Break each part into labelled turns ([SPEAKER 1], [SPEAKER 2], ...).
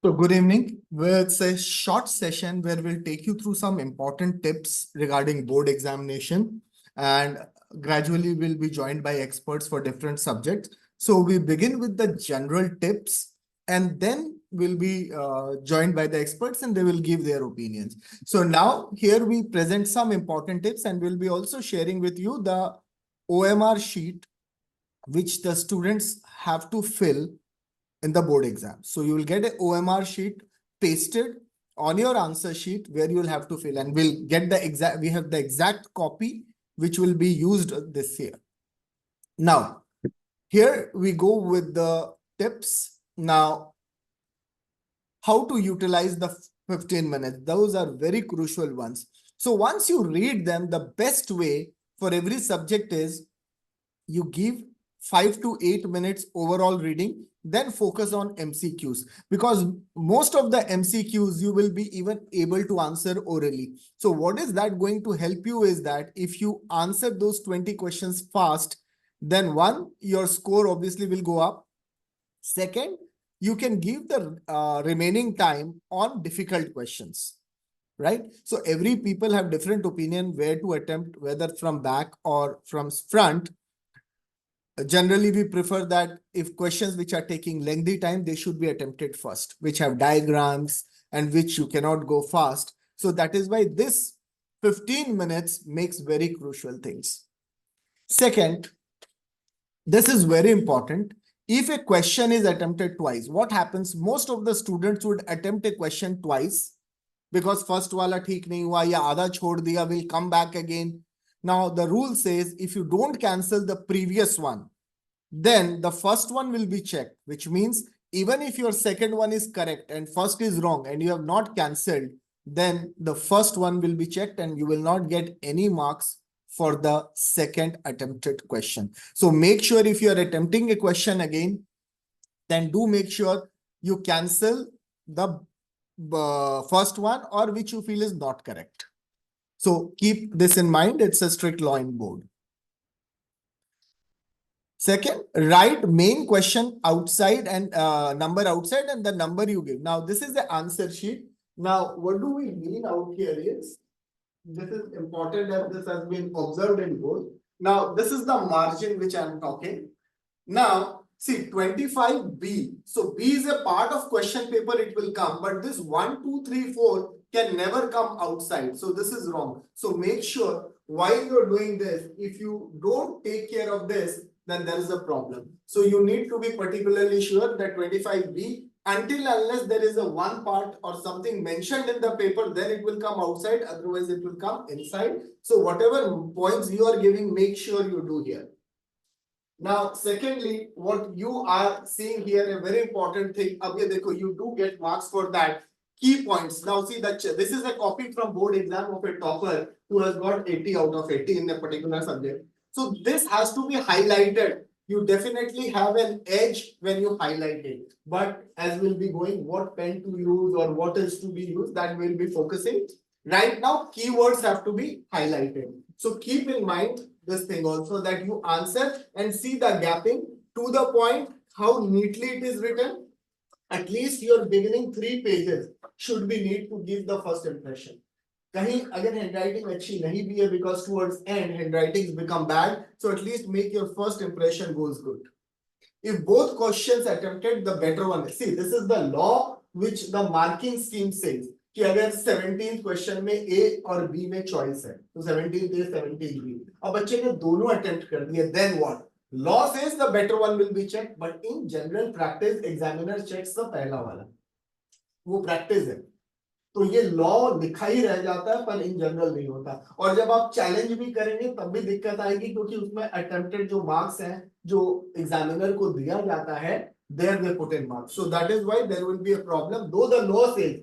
[SPEAKER 1] So good evening. Well, it's a short session where we'll take you through some important tips regarding board examination, and gradually we'll be joined by experts for different subjects. So we begin with the general tips, and then we'll be joined by the experts and they will give their opinions. So now here we present some important tips, and we'll be also sharing with you the OMR sheet which the students have to fill in the board exam. So you will get an OMR sheet pasted on your answer sheet where you will have to fill, and we'll get the exact, we have the exact copy which will be used this year. Now, here we go with the tips. Now, how to utilize the 15 minutes. Those are very crucial ones. So once you read them, the best way for every subject is you give 5 to 8 minutes overall reading, then focus on MCQs, because most of the MCQs you will be even able to answer orally. So what is that going to help you is that if you answer those 20 questions fast, then one, your score obviously will go up. Second, you can give the remaining time on difficult questions, right? So every people have different opinion where to attempt, whether from back or from front. Generally, we prefer that if questions which are taking lengthy time, they should be attempted first, which have diagrams and which you cannot go fast. So that is why this 15 minutes makes very crucial things. Second, this is very important. If a question is attempted twice, what happens? Most of the students would attempt a question twice because first wala theek nahi hua ya आधा छोड़ दिया, will come back again. Now, the rule says if you don't cancel the previous one, then the first one will be checked, which means even if your second one is correct and first is wrong and you have not cancelled, then the first one will be checked and you will not get any marks for the second attempted question. So make sure if you are attempting a question again, then do make sure you cancel the first one or which you feel is not correct. So keep this in mind. It's a strict law in board. Second, write main question outside and number outside and the number you give. Now, this is the answer sheet. Now, what do we mean out here is, this is important as this has been observed in board. Now, this is the margin which I am talking. Now, see 25B. So B is a part of question paper, it will come, but this 1, 2, 3, 4 can never come outside. So this is wrong. So make sure while you're doing this, if you don't take care of this, then there is a problem. So you need to be particularly sure that 25B, until unless there is a one part or something mentioned in the paper, then it will come outside, otherwise it will come inside. So whatever points you are giving, make sure you do here. Now, secondly, what you are seeing here, a very important thing, you do get marks for that. Key points. Now, see that this is a copy from board exam of a topper who has got 80 out of 80 in a particular subject. So this has to be highlighted. You definitely have an edge when you highlight it. But as we'll be going, what pen to use or what is to be used, that we'll be focusing. Right now, keywords have to be highlighted. So keep in mind this thing also, that you answer and see the gapping to the point, how neatly it is written. At least your beginning 3 pages should be neat to give the first impression. कहीं अगर handwriting अच्छी नहीं भी है, because towards end handwritings become bad, so at least make your first impression goes good. If both questions attempted, the better one. See, this is the law which the marking scheme says कि अगर 17th question में A और B में choice है, तो 17th A 17th B. अब बच्चे ने दोनों अटेम्प्ट कर दिए, then what? Law says the better one will be checked, but in general practice examiner checks the पहला वाला. वो प्रैक्टिस है, तो ये लॉ लिखा ही रह जाता है पर इन जनरल नहीं होता. और जब आप चैलेंज भी करेंगे तब भी दिक्कत आएगी, क्योंकि उसमें अटेम्प्टेड जो मार्क्स हैं जो एग्जामिनर को दिया जाता है, there they put in marks. So that is why there will be a problem. Though the law says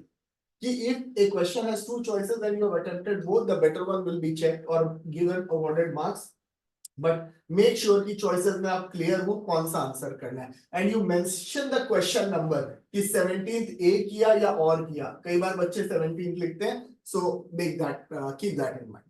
[SPEAKER 1] if a question has 2 choices and you have attempted both, the better one will be checked or given awarded marks. But make sure कि choices में आप clear हो कौन सा answer करना है. And you mention the question number कि 17th A किया या और किया. कई बार बच्चे 17th लिखते हैं, so make that keep that in mind.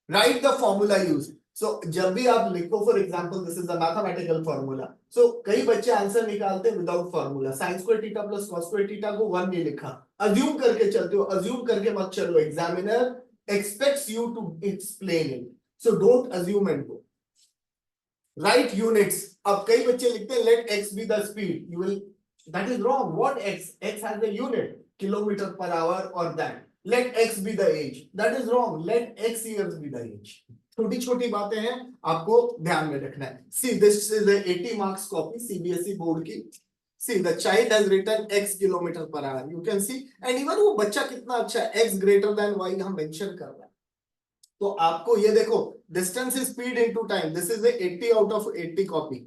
[SPEAKER 1] Write the formula used. सो जब भी आप लिखो, for example this is the mathematical formula, so कई बच्चे आंसर निकालते हैं without formula, sine square theta plus cos square theta को 1 नहीं लिखा, अज्यूम करके चलते हो, अज्यूम करके मत चलो, examiner expects you to explain it, so don't assume and go. Write units. अब कई बच्चे लिखते हैं let x be the speed, you will, that is wrong. What x? X has a unit, kilometer per hour or that. Let x be the age, that is wrong. Let x years be the age. छोटी छोटी बातें हैं, आपको ध्यान में रखना है. See, this is a 80 marks copy CBSE board की. See, the child has written x kilometer per hour, you can see, and even वो बच्चा कितना अच्छा है, x greater than y हम मेंशन कर रहे हैं. तो आपको ये देखो, distance is speed into time, this is a 80 out of 80 copy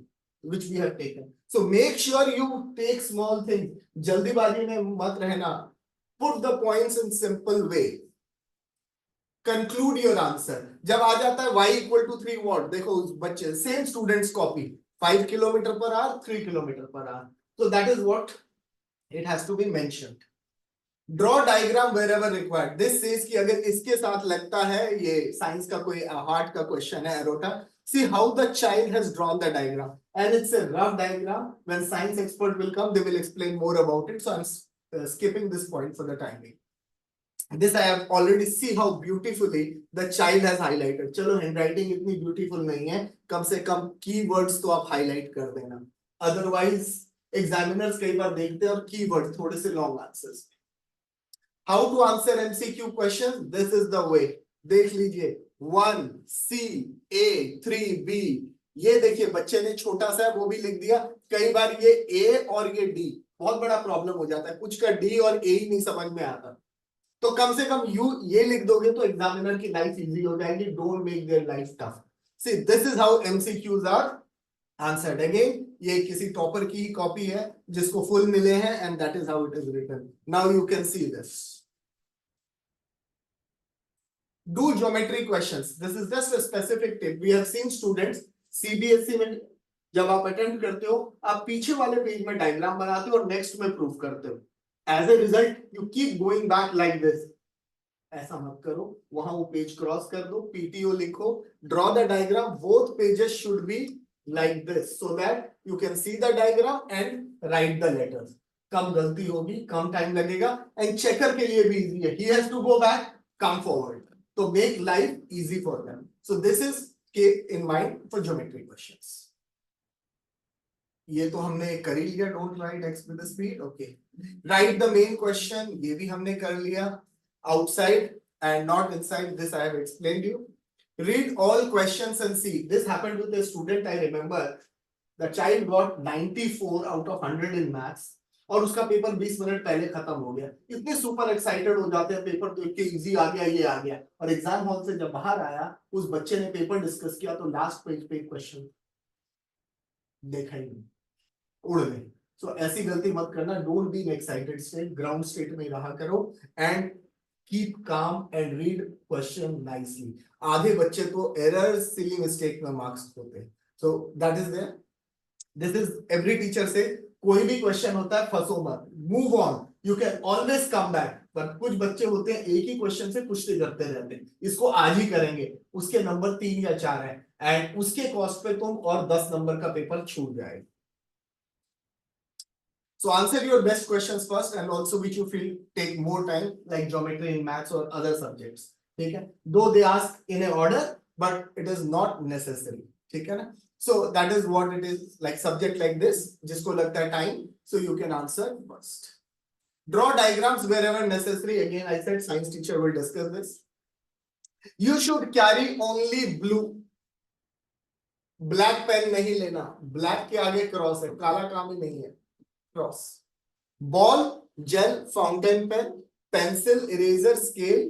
[SPEAKER 1] which we have taken. So make sure you take small things, जल्दीबाजी में मत रहना, put the points in simple way, conclude your answer. जब आ जाता है y equal to 3 watt, देखो उस बच्चे same students copy 5 kilometer per hour, 3 kilometer per hour, so that is what it has to be mentioned. Draw diagram wherever required. This says कि अगर इसके साथ लगता है ये साइंस का कोई हार्ट का क्वेश्चन है aorta, see how the child has drawn the diagram, and it's a rough diagram. When science expert will come, they will explain more about it, so I'm skipping this point for the time being. This I have already see how beautifully the child has highlighted. चलो handwriting इतनी beautiful नहीं है, कम से कम keywords तो आप highlight कर देना, otherwise examiners कई बार देखते हैं और keywords थोड़े से long answers. How to answer MCQ questions? This is the way. देख लीजिए 1 C A 3 B, ये देखिए बच्चे ने छोटा सा है वो भी लिख दिया. कई बार ये A और ये D बहुत बड़ा प्रॉब्लम हो जाता है, कुछ का D और A ही नहीं समझ में आता, तो कम से कम यू ये लिख दोगे तो एग्जामिनर की लाइफ इजी हो जाएगी. Don't make their life tough. See this is how MCQs are answered. Again ये किसी टॉपर की कॉपी है जिसको फुल मिले हैं, and that is how it is written. Now you can see this. Do geometry questions. This is just a specific tip. We have seen students CBSE में जब आप अटेंड करते हो, आप पीछे वाले पेज में डायग्राम बनाते हो और नेक्स्ट में प्रूफ करते हो. As a result, you keep going back like this. ऐसा मत करो, वहां वो पेज क्रॉस कर दो, PTO लिखो, draw the diagram. Both pages should be like this so that you can see the diagram and write the letters. कम गलती होगी, कम टाइम लगेगा, and checker के लिए भी easy है. He has to go back, come forward. To make life easy for them. So this is keep in mind for geometry questions. ये तो हमने कर ही लिया. Don't write x with the speed. Okay. Write the main question. ये भी हमने कर लिया. Outside and not inside. This I have explained you. Read all questions and see. This happened with a student. I remember the child got 94 out of 100 in maths. और उसका paper 20 minute पहले खत्म हो गया. इतने सुपर एक्साइटेड हो जाते हैं पेपर देख के, इजी आ गया, ये आ गया, और एग्जाम हॉल से जब बाहर आया उस बच्चे ने पेपर डिस्कस किया तो लास्ट पेज पे क्वेश्चन देखा ही नहीं, उड़ गए. सो ऐसी गलती मत करना. Don't be in excited state, ground state में रहा करो and keep calm and read question nicely. आधे बच्चे तो एरर सिली मिस्टेक में मार्क्स होते हैं. So that is there. This is every teacher से, कोई भी क्वेश्चन होता है फंसो मत, move on, you can always come back. पर कुछ बच्चे होते हैं एक ही क्वेश्चन से कुश्ती करते रहते हैं, इसको आज ही करेंगे, उसके नंबर 3 या 4 है, एंड उसके कॉस्ट पे तुम और 10 नंबर का पेपर छूट जाएगा. So answer your best questions first, and also which you feel take more time, like geometry in maths or other subjects. ठीक है? Though they ask in a order, but it is not necessary. ठीक है ना? So that is what it is, like subject like this, जिसको लगता है time, so you can answer first. Draw diagrams wherever necessary. Again, I said science teacher will discuss this. You should carry only blue. Black pen नहीं लेना. Black के आगे cross है, काला काम ही नहीं है. Cross. Ball, gel, fountain pen, pencil, eraser, scale,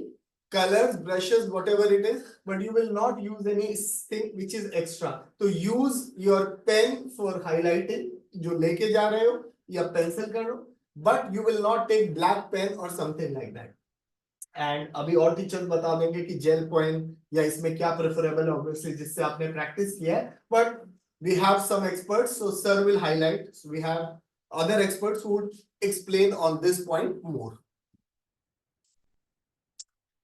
[SPEAKER 1] colors, brushes, whatever it is, but you will not use anything which is extra. So use your pen for highlighting, जो लेके जा रहे हो, या pencil करो, but you will not take black pen or something like that. And अभी और teachers बता देंगे कि जेल पेन या इसमें क्या प्रेफरेबल है, obviously जिससे आपने प्रैक्टिस किया है, but we have some experts, so sir will highlight. So we have other experts who would explain on this point more.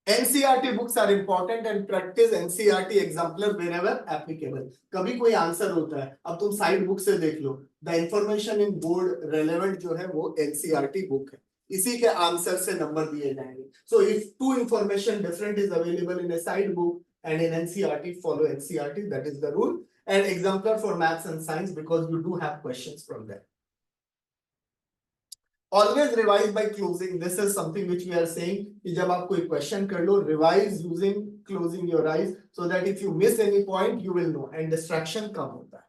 [SPEAKER 1] NCERT books are important and practice NCERT exemplar wherever applicable. कभी कोई answer होता है, अब तुम side book से देख लो, the information in board relevant जो है वो NCERT बुक है, इसी के आंसर से नंबर दिए जाएंगे. So if two information different is available in a side book and in NCERT, follow NCERT, that is the rule. And exemplar for maths and science because you do have questions from there. Always revise by closing. This is something which we are saying कि जब आप कोई question कर लो, revise using closing your eyes so that if you miss any point you will know and distraction कम होता है.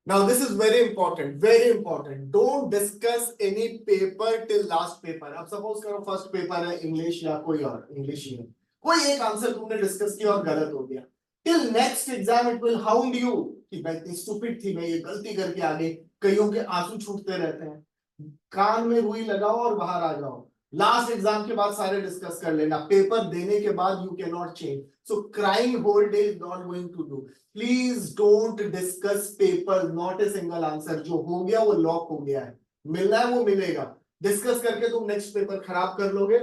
[SPEAKER 1] Now this is very important, very important. Don't discuss any paper till last paper. अब suppose करो first paper है English या कोई और English ही है, कोई एक आंसर तुमने डिस्कस किया और गलत हो गया, till next exam it will hound you कि मैं इतनी stupid थी, मैं ये गलती करके आ गई. कईयों के आंसू छूटते रहते हैं. कान में रुई लगाओ और बाहर आ जाओ. लास्ट एग्जाम के बाद सारे डिस्कस कर लेना, पेपर देने के बाद you can not change. So crying whole day is not going to do. Please don't discuss paper, not a single answer. जो हो गया वो लॉक हो गया है, मिलना है वो मिलेगा. डिस्कस करके तुम नेक्स्ट पेपर खराब कर लोगे,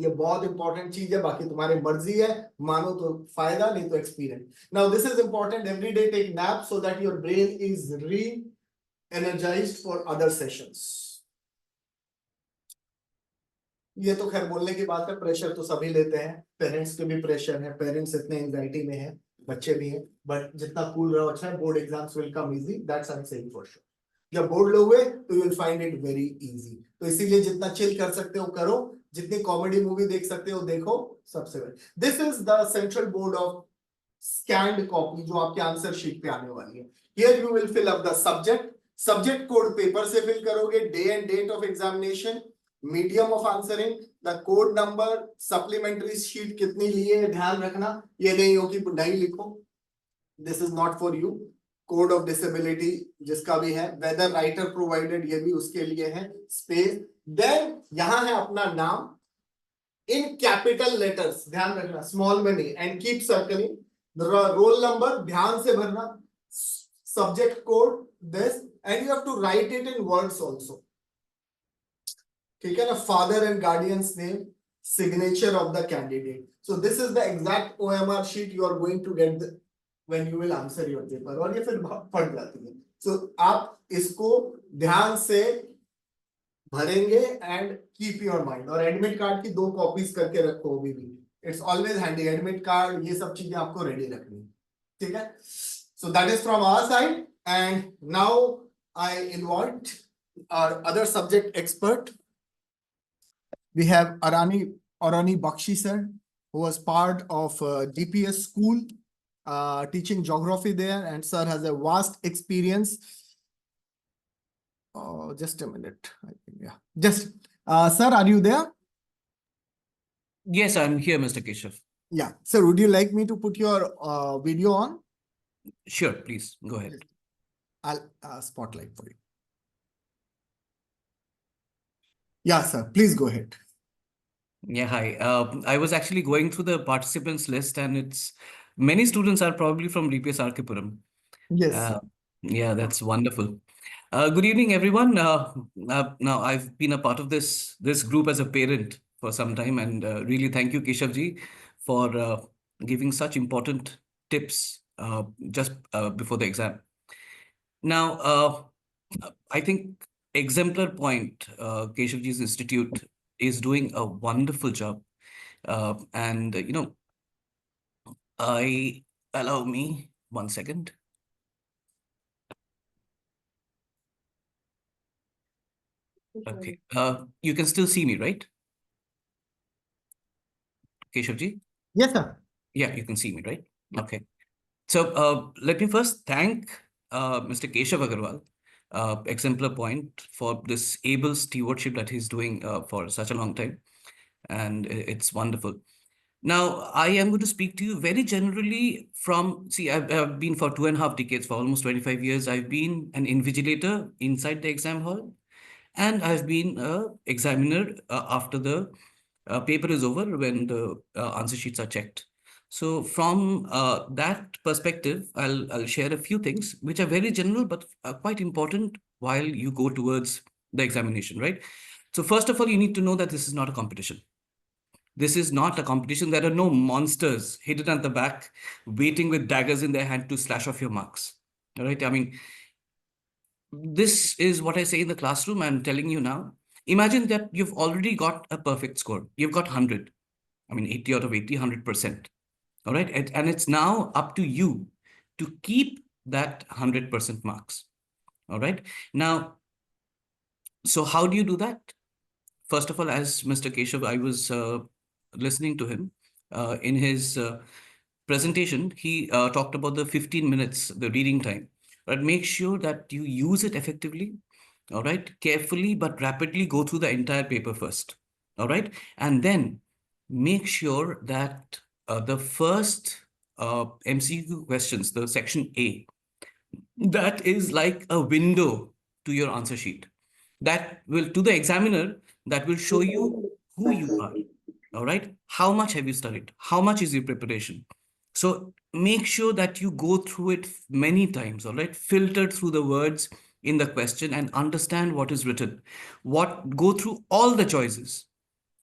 [SPEAKER 1] ये बहुत इंपॉर्टेंट चीज है. बाकी तुम्हारी मर्जी है, मानो तो फायदा, नहीं तो experience. Now this is important. Every day take nap so that your brain is re energized for other sessions. ये तो खैर बोलने की बात है, प्रेशर तो सभी लेते हैं, पेरेंट्स के भी प्रेशर है, पेरेंट्स इतने एंजाइटी में है, बच्चे भी हैं, बट जितना कूल रहो अच्छा है. Board exams will come easy, that's I am saying for sure. जब बोर्ड लोगे तो you will find it very easy. तो इसीलिए जितना चिल कर सकते हो करो, जितनी कॉमेडी मूवी देख सकते हो देखो, सबसे best. This is the central board of scanned copy जो आपके आंसर शीट पे आने वाली है. Here you will fill up the subject code paper से फिल करोगे, day and date of examination, medium of answering, the code number, supplementary sheet कितनी लिए है ध्यान रखना. ये नहीं हो कि नहीं लिखो, this is not for you. Code of disability जिसका भी है, वेदर राइटर प्रोवाइडेड, ये भी उसके लिए है. स्पेस, देन यहां है अपना नाम इन कैपिटल लेटर्स, ध्यान रखना, स्मॉल में नहीं, and keep circling. Roll number ध्यान से भरना, subject code, this, and you have to write it in words also. ठीक है ना, father and guardian's name, signature of the candidate. So this is the exact OMR sheet you are going to get when you will answer your paper. और ये फिर फट जाती है. So आप इसको ध्यान से भरेंगे and keep your mind. और एडमिट कार्ड की 2 कॉपीज करके रखो अभी भी. It's always handy. Admit card, ये सब चीजें आपको रेडी रखनी है, ठीक है. So that is from our side. And now I invite our other subject expert. We have Arani Bakshi sir, who was part of DPS school, teaching geography there, and sir has a vast experience. Oh, just a minute. I think, yeah. Just, sir, are you there?
[SPEAKER 2] Yes, I'm here, Mr. Keshav.
[SPEAKER 1] Yeah. Sir, would you like me to put your video on?
[SPEAKER 2] Sure, please go ahead.
[SPEAKER 1] I'll spotlight for you. Yeah, sir, please go ahead.
[SPEAKER 2] Yeah, hi. I was actually going through the participants list, and it's many students are probably from DPS Arkipuram.
[SPEAKER 1] Yes.
[SPEAKER 2] Yeah, that's wonderful. Good evening, everyone. Now I've been a part of this group as a parent for some time, and really thank you, Keshavji, for giving such important tips just before the exam. Now, I think Exemplar Point, Keshavji's institute, is doing a wonderful job. And, allow me 1 second. Okay. You can still see me, right? Keshavji?
[SPEAKER 1] Yes, sir.
[SPEAKER 2] Yeah, you can see me, right? Okay. So let me first thank Mr. Keshav Agarwal, Exemplar Point, for this able stewardship that he's doing for such a long time. And it's wonderful. Now, I am going to speak to you very generally from, see, I've been for 2.5 decades, for almost 25 years. I've been an invigilator inside the exam hall, and I've been an examiner after the paper is over when the answer sheets are checked. So from that perspective, I'll share a few things which are very general but quite important while you go towards the examination, right? So first of all, you need to know that this is not a competition. This is not a competition. There are no monsters hidden at the back, waiting with daggers in their hand to slash off your marks. All right. I mean, this is what I say in the classroom. I'm telling you now. Imagine that you've already got a perfect score. You've got 100. I mean, 80 out of 80, 100%. All right. And it's now up to you to keep that 100% marks. All right. Now, so how do you do that? First of all, as Mr. Keshav, I was listening to him in his presentation. He talked about the 15 minutes, the reading time. But make sure that you use it effectively. All right. Carefully but rapidly go through the entire paper first. All right. And then make sure that the first MCQ questions, the section A, that is like a window to your answer sheet. That will, to the examiner, that will show you who you are. All right. How much have you studied? How much is your preparation? So make sure that you go through it many times. All right. Filter through the words in the question and understand what is written. Go through all the choices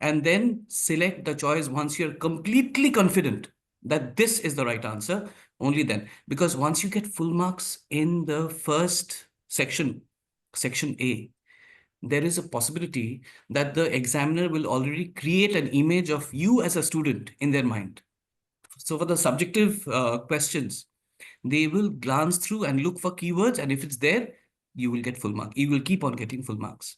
[SPEAKER 2] and then select the choice once you're completely confident that this is the right answer, only then. Because once you get full marks in the first section, section A, there is a possibility that the examiner will already create an image of you as a student in their mind. So for the subjective questions, they will glance through and look for keywords, and if it's there, you will get full mark. You will keep on getting full marks.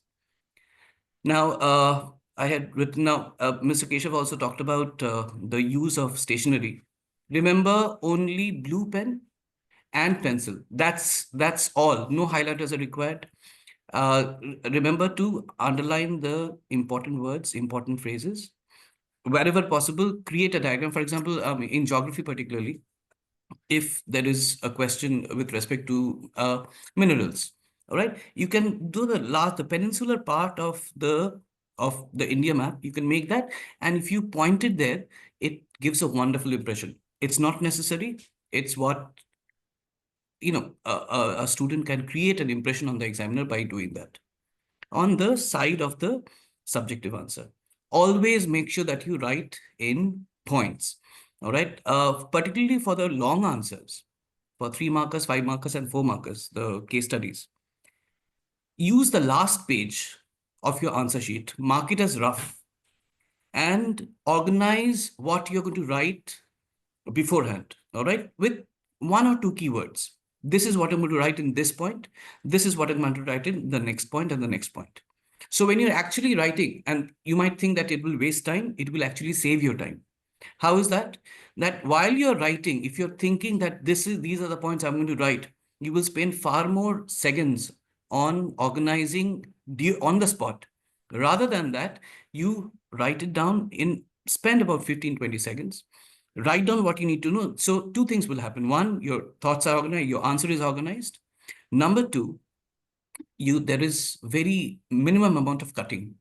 [SPEAKER 2] Now, I had written now, Mr. Keshav also talked about the use of stationery. Remember, only blue pen and pencil. That's all. No highlighters are required. Remember to underline the important words, important phrases. Wherever possible, create a diagram. For example, in geography particularly, if there is a question with respect to minerals, all right, you can do the peninsular part of the India map. You can make that, and if you point it there, it gives a wonderful impression. It's not necessary. It's what a student can create an impression on the examiner by doing that. On the side of the subjective answer, always make sure that you write in points. All right, particularly for the long answers, for 3 markers, 5 markers, and 4 markers, the case studies. Use the last page of your answer sheet, mark it as rough, and organize what you're going to write beforehand, all right, with 1 or 2 keywords. This is what I'm going to write in this point. This is what I'm going to write in the next point and the next point. So when you're actually writing, and you might think that it will waste time, it will actually save your time. How is that? That while you're writing, if you're thinking that these are the points I'm going to write, you will spend far more seconds on organizing on the spot. Rather than that, you write it down spend about 15-20 seconds. Write down what you need to know. So 2 things will happen. 1, your thoughts are organized, your answer is organized. Number 2, there is very minimum amount of cutting.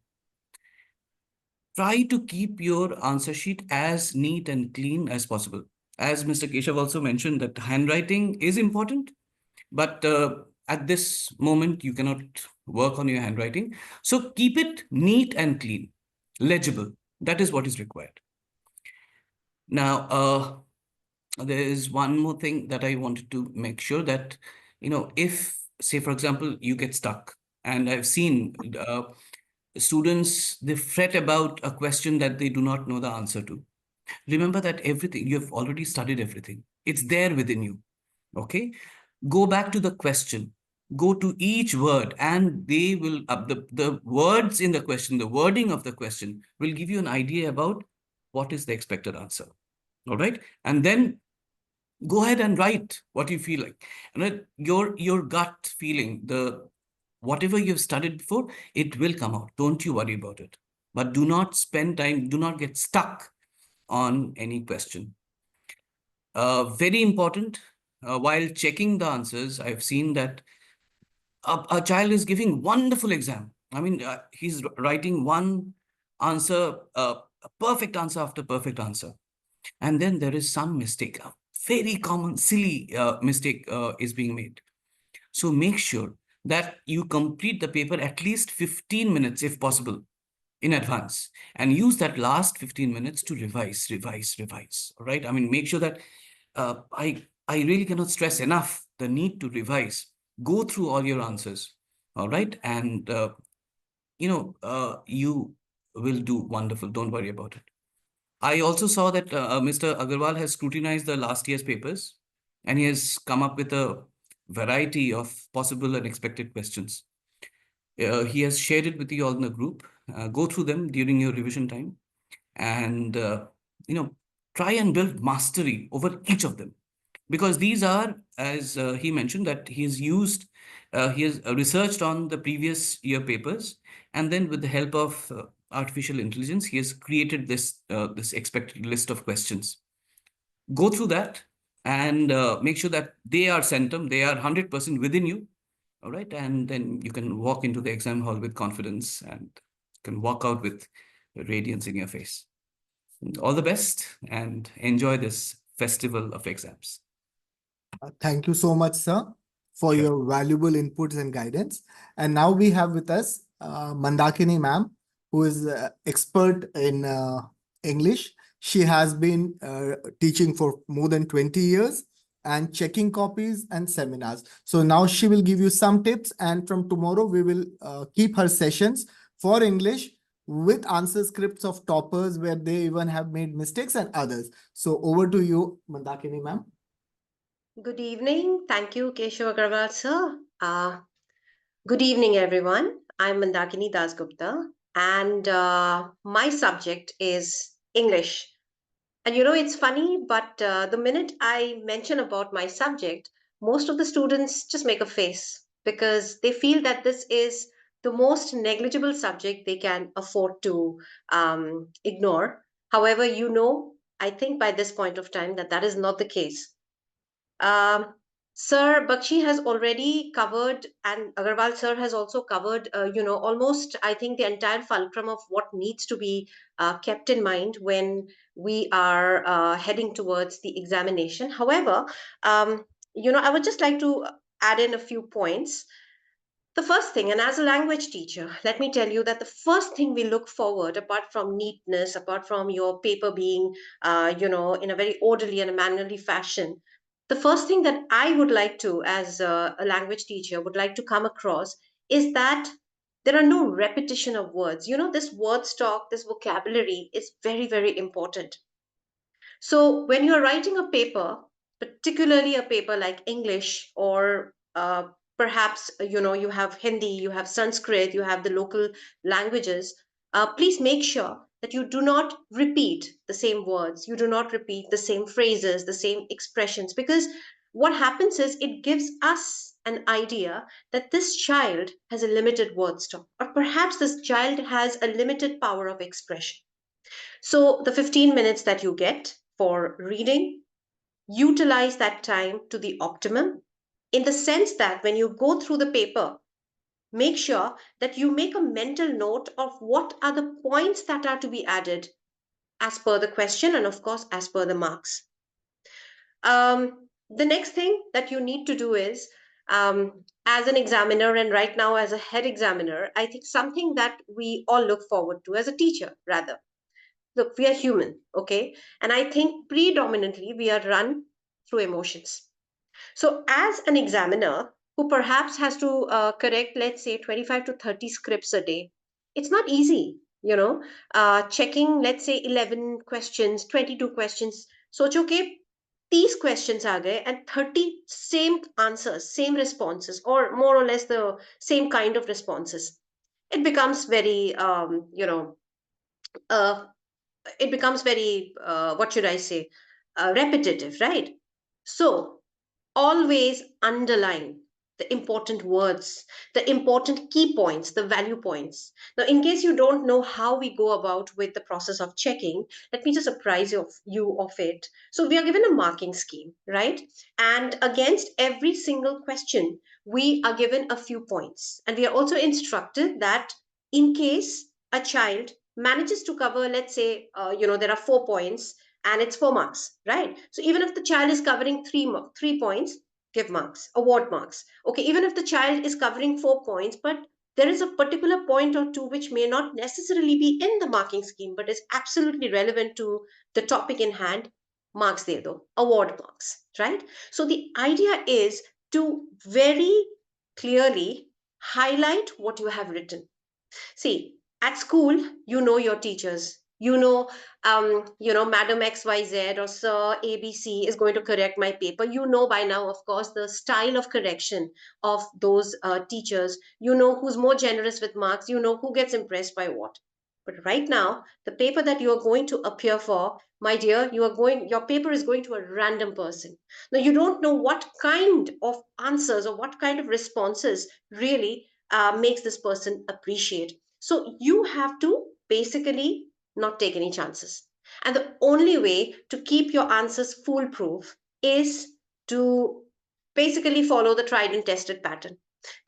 [SPEAKER 2] Try to keep your answer sheet as neat and clean as possible. As Mr. Keshav also mentioned, that handwriting is important, but at this moment, you cannot work on your handwriting. So keep it neat and clean, legible. That is what is required. Now, there is one more thing that I wanted to make sure that, if, say, for example, you get stuck, and I've seen students, they fret about a question that they do not know the answer to. Remember that everything, you have already studied everything. It's there within you. Okay. Go back to the question. Go to each word, and they will, the words in the question, the wording of the question will give you an idea about what is the expected answer. All right. And then go ahead and write what you feel like. And your gut feeling, whatever you've studied before, it will come out. Don't you worry about it. But do not spend time, do not get stuck on any question. Very important, while checking the answers, I've seen that a child is giving wonderful exam. I mean, he's writing one answer, a perfect answer after perfect answer. And then there is some mistake, a very common, silly mistake is being made. So make sure that you complete the paper at least 15 minutes if possible. in advance and use that last 15 minutes to revise. All right. I mean, make sure that I really cannot stress enough the need to revise. Go through all your answers. All right. And, you will do wonderful. Don't worry about it. I also saw that Mr. Agarwal has scrutinized the last year's papers and he has come up with a variety of possible and expected questions. He has shared it with you all in the group. Go through them during your revision time and, you know, try and build mastery over each of them. Because these are, as he mentioned, that he has researched on the previous year papers, and then with the help of artificial intelligence, he has created this expected list of questions. Go through that and make sure that they are centum, they are 100% within you. All right. And then you can walk into the exam hall with confidence and can walk out with radiance in your face. All the best and enjoy this festival of exams.
[SPEAKER 1] Thank you so much, sir, for
[SPEAKER 2] Sure.
[SPEAKER 1] your valuable inputs and guidance. And now we have with us Mandakini ma'am, who is expert in English. She has been teaching for more than 20 years and checking copies and seminars. So now she will give you some tips, and from tomorrow we will keep her sessions for English with answer scripts of toppers where they even have made mistakes and others. So over to you, Mandakini ma'am.
[SPEAKER 3] Good evening. Thank you, Keshav Agarwal, sir. Good evening, everyone. I'm Mandakini Dasgupta, and my subject is English. And it's funny, but the minute I mention about my subject, most of the students just make a face because they feel that this is the most negligible subject they can afford to ignore. However, I think by this point of time that is not the case. um, Sir Bakshi has already covered, and Agarwal sir has also covered, almost, I think, the entire fulcrum of what needs to be kept in mind when we are heading towards the examination. However, I would just like to add in a few points. The first thing, and as a language teacher, let me tell you that the first thing we look forward, apart from neatness, apart from your paper being, in a very orderly and a mannerly fashion, the first thing that I would like to, as a language teacher, would like to come across is that there are no repetition of words. This word stock, this vocabulary is very, very important. So when you're writing a paper, particularly a paper like English or perhaps you have Hindi, you have Sanskrit, you have the local languages, please make sure that you do not repeat the same words, you do not repeat the same phrases, the same expressions, because what happens is it gives us an idea that this child has a limited word stock, or perhaps this child has a limited power of expression. So, the 15 minutes that you get for reading, utilize that time to the optimum in the sense that when you go through the paper, make sure that you make a mental note of what are the points that are to be added as per the question and, of course, as per the marks. The next thing that you need to do is, as an examiner and right now as a head examiner, I think something that we all look forward to as a teacher, rather. Look, we are human, okay? And I think predominantly we are run through emotions. So, as an examiner who perhaps has to correct, let's say, 25 to 30 scripts a day, it's not easy, checking, let's say, 11 questions, 22 questions. So, okay, these questions are there and 30 same answers, same responses, or more or less the same kind of responses. It becomes very, uh, it becomes very what should I say, repetitive, right? So always underline the important words, the important key points, the value points. Now, in case you don't know how we go about with the process of checking, let me just apprise you of it. So, we are given a marking scheme, right? And against every single question, we are given a few points. And we are also instructed that in case a child manages to cover, let's say, there are 4 points and it's 4 marks, right? So even if the child is covering 3 points, give marks, award marks. Okay, even if the child is covering 4 points, but there is a particular point or two which may not necessarily be in the marking scheme, but is absolutely relevant to the topic in hand, marks de do, award marks, right? So the idea is to very clearly highlight what you have written. See, at school, you know your teachers. Madam XYZ or Sir ABC is going to correct my paper. You know by now, of course, the style of correction of those teachers. You know who's more generous with marks. You know who gets impressed by what. But right now, the paper that you are going to appear for, my dear, your paper is going to a random person. Now, you don't know what kind of answers or what kind of responses really makes this person appreciate. So you have to basically not take any chances. And the only way to keep your answers foolproof is to basically follow the tried and tested pattern.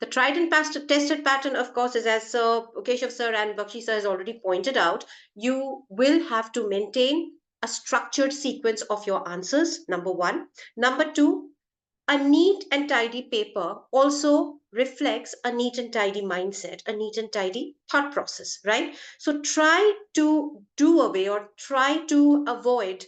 [SPEAKER 3] The tried and tested pattern, of course, is as Sir Keshav sir and Bakshi sir has already pointed out, you will have to maintain a structured sequence of your answers, number one. Number two, a neat and tidy paper also reflects a neat and tidy mindset, a neat and tidy thought process, right? So try to do away or try to avoid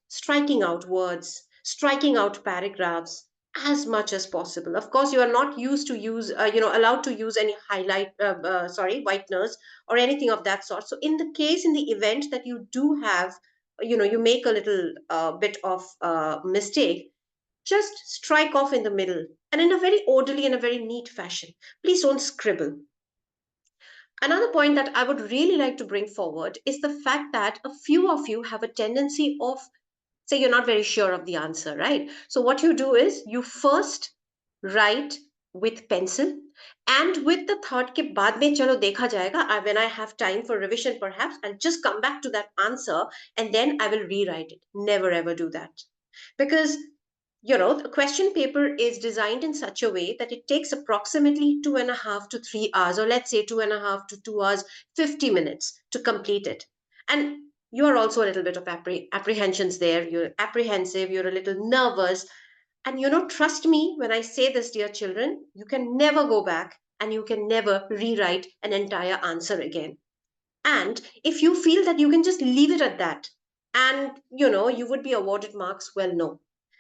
[SPEAKER 3] striking out words, striking out paragraphs as much as possible. Of course, you are not used to allowed to use any whiteners or anything of that sort. So in the event that you do have, you make a little bit of mistake, just strike off in the middle and in a very orderly and a very neat fashion. Please don't scribble. Another point that I would really like to bring forward is the fact that a few of you have a tendency of, say, you're not very sure of the answer, right? So, what you do is you first write with pencil and with the thought ke baad mein chalo dekha jayega, when I have time for revision perhaps I'll just come back to that answer and then I will rewrite it. Never ever do that, because the question paper is designed in such a way that it takes approximately 2.5 to 3 hours, or let's say 2.5 to 2 hours, 50 minutes to complete it. And you are also a little bit of apprehensions there. You're apprehensive, you're a little nervous. And trust me when I say this, dear children, you can never go back and you can never rewrite an entire answer again. And if you feel that you can just leave it at that and you would be awarded marks, well, no.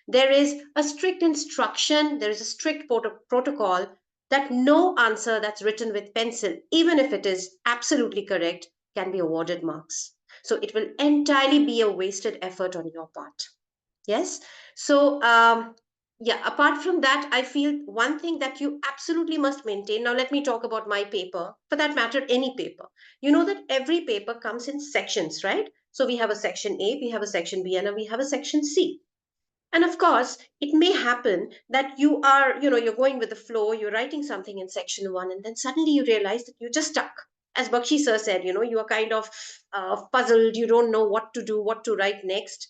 [SPEAKER 3] There is a strict instruction, there is a strict protocol that no answer that's written with pencil, even if it is absolutely correct, can be awarded marks. So it will entirely be a wasted effort on your part. Yes. So yeah, apart from that, I feel one thing that you absolutely must maintain. Now let me talk about my paper, for that matter any paper. You know that every paper comes in sections, right? So we have a section A, we have a section B, and we have a section C. And of course, it may happen that you're going with the flow, you're writing something in section 1, and then suddenly you realize that you're just stuck. As Bakshi sir said, you are kind of puzzled, you don't know what to do, what to write next.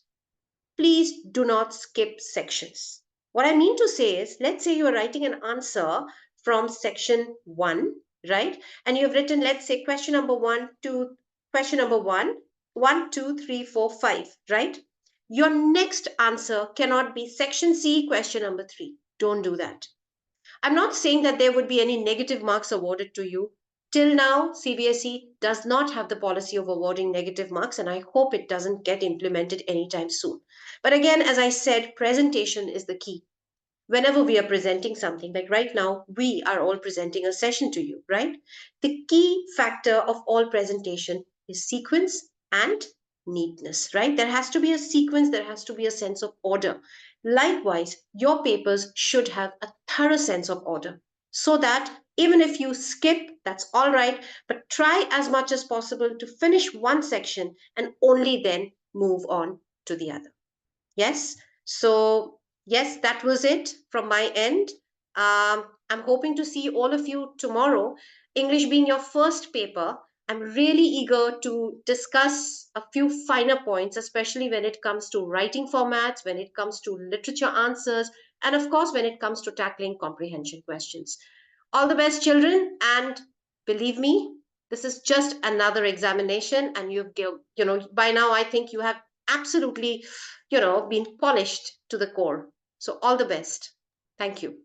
[SPEAKER 3] Please do not skip sections. What I mean to say is, let's say you are writing an answer from section 1, right? And you have written, let's say, question number 1 to question number 1, 1, 2, 3, 4, 5, right? Your next answer cannot be section C, question number 3. Don't do that. I'm not saying that there would be any negative marks awarded to you. Till now, Cbse does not have the policy of awarding negative marks, and I hope it doesn't get implemented anytime soon. But again, as I said, presentation is the key. Whenever we are presenting something, like right now, we are all presenting a session to you, right? The key factor of all presentation is sequence and neatness, right? There has to be a sequence, there has to be a sense of order. Likewise, your papers should have a thorough sense of order, so that even if you skip, that's all right, but try as much as possible to finish one section and only then move on to the other. Yes. So, yes, that was it from my end. I'm hoping to see all of you tomorrow. English being your first paper, I'm really eager to discuss a few finer points, especially when it comes to writing formats, when it comes to literature answers, and of course, when it comes to tackling comprehension questions. All the best, children, and believe me, this is just another examination, and by now I think you have absolutely been polished to the core. So all the best. Thank you.